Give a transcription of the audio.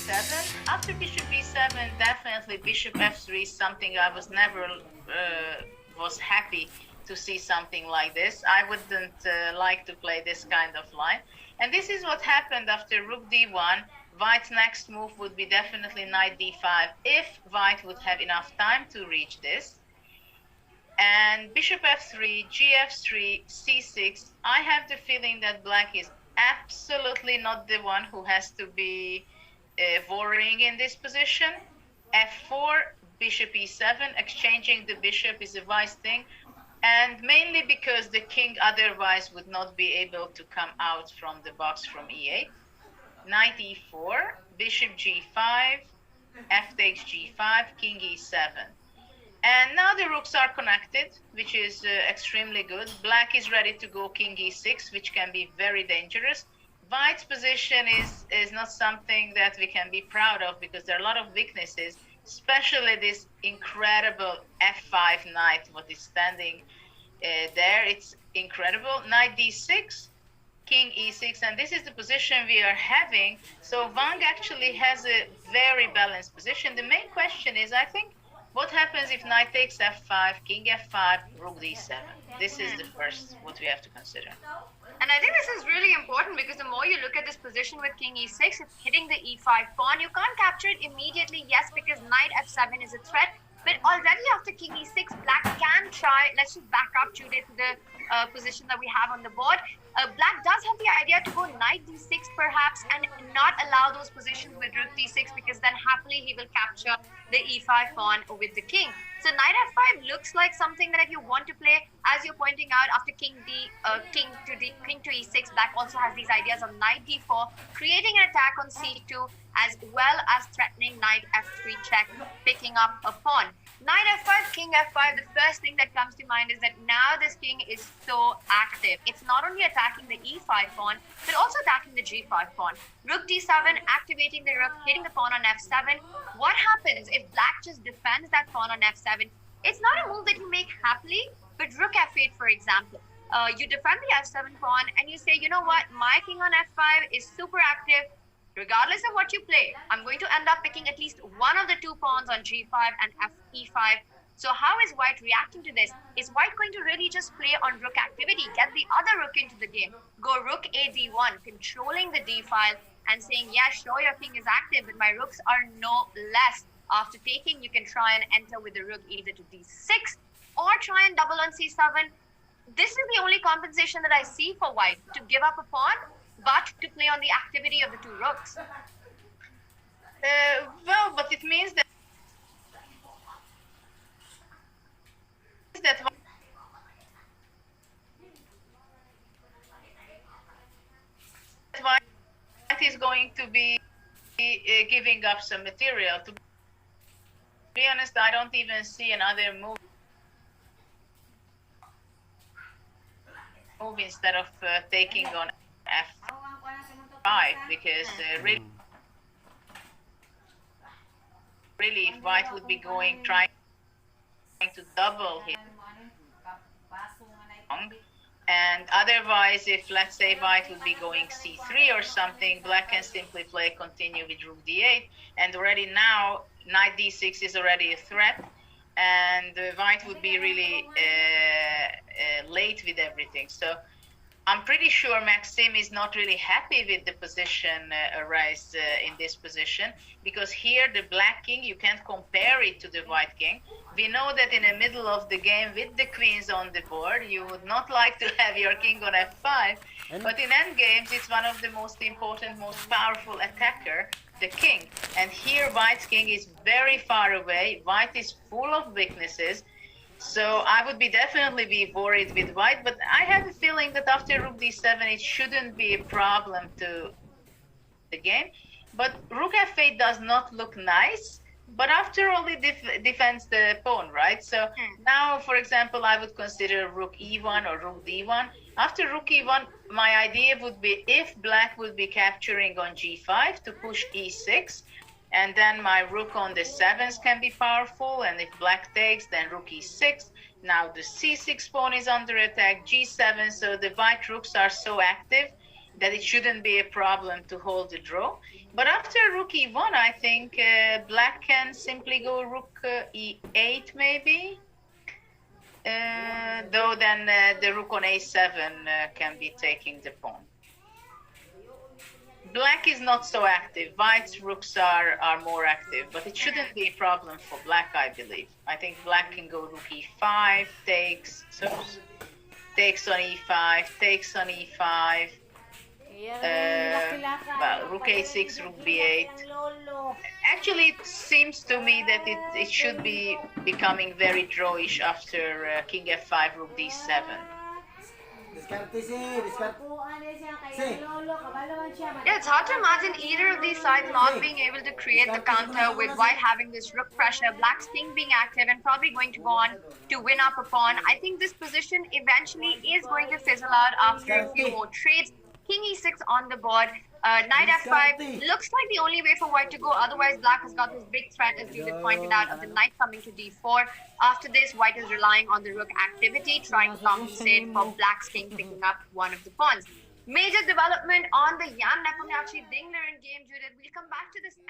e7. After bishop e7, definitely bishop f3 is something I was never was happy to see something like this. I wouldn't like to play this kind of line. And this is what happened after rook d1. White's next move would be definitely knight d5 if white would have enough time to reach this. And bishop f3, gf3, c6. I have the feeling that black is absolutely not the one who has to be worrying in this position. f4, bishop e7, exchanging the bishop is a wise thing. And mainly because the king otherwise would not be able to come out from the box from e8. Knight e4, bishop g5, f takes g5, king e7. And now the rooks are connected, which is extremely good. Black is ready to go king e6, which can be very dangerous. White's position is not something that we can be proud of because there are a lot of weaknesses, especially this incredible f5 knight, what is standing there. It's incredible. Knight d6, king e6, and this is the position we are having. So Wang actually has a very balanced position. The main question is, I think, what happens if knight takes f5, king f5, rook d7? This is the first what we have to consider. And I think this is really important because the more you look at this position with king e6, it's hitting the e5 pawn. You can't capture it immediately, yes, because knight f7 is a threat. But already after king e6, black can try, let's just back up, Judith, to the position that we have on the board. Black does have the idea to go knight d6 perhaps and not allow those positions with rook d6 because then happily he will capture the e5 pawn with the king. So knight f5 looks like something that you want to play. As you're pointing out, after king to e6, black also has these ideas of knight d4, creating an attack on c2 as well as threatening knight f3 check, picking up a pawn. Knight f5, king f5, the first thing that comes to mind is that now this king is so active. It's not only attacking the e5 pawn, but also attacking the g5 pawn. Rook d7, activating the rook, hitting the pawn on f7. What happens if black just defends that pawn on f7? It's not a move that you make happily, but rook f8, for example. You defend the f7 pawn and you say, you know what, my king on f5 is super active. Regardless of what you play, I'm going to end up picking at least one of the two pawns on g5 and e5. So how is white reacting to this? Is white going to really just play on rook activity, get the other rook into the game, go rook a d1, controlling the d file and saying, yeah, sure, your king is active, but my rooks are no less. After taking, you can try and enter with the rook either to d6 or try and double on c7. This is the only compensation that I see for white, to give up a pawn, but to play on the activity of the two rooks. Well, but it means that white is going to be giving up some material. To be honest, I don't even see another move instead of taking on f5 because really if white would be trying to double his and otherwise if let's say white would be going c3 or something, black can simply play continue with rook d8, and already now knight d6 is already a threat, and white would be really late with everything. So I'm pretty sure Maxime is not really happy with the position raised in this position, because here the black king, you can't compare it to the white king. We know that in the middle of the game with the queens on the board, you would not like to have your king on f5, but in endgames it's one of the most important, most powerful attacker, the king. And here white's king is very far away, white is full of weaknesses. So I would definitely be worried with white, but I have a feeling that after rook d7 it shouldn't be a problem to the game. But rook f8 does not look nice, but after all it defends the pawn, right? So now, for example, I would consider rook e1 or rook d1. After rook e1, my idea would be if black would be capturing on g5 to push e6, and then my rook on the 7s can be powerful, and if black takes, then rook e6. Now the c6 pawn is under attack, g7, so the white rooks are so active that it shouldn't be a problem to hold the draw. But after rook e1, I think black can simply go rook e8 maybe. Though then the rook on a7 can be taking the pawn. Black is not so active. White's rooks are more active, but it shouldn't be a problem for black, I believe. I think black can go rook e5, takes on e5, takes on e5. Well, rook a6, rook b8. Actually, it seems to me that it should be becoming very drawish after king f5, rook d7. Yeah, it's hard to imagine either of these sides not being able to create the counter with white having this rook pressure, black's king being active and probably going to go on to win up a pawn. I think this position eventually is going to fizzle out after a few more trades. King e6 on the board. Knight f5 looks like the only way for white to go. Otherwise, black has got this big threat, as Judith pointed out, of the knight coming to d4. After this, white is relying on the rook activity, trying to compensate for black's king picking up one of the pawns. Major development on the Jan Nepomniachtchi Dingler in game, Judith. We'll come back to this.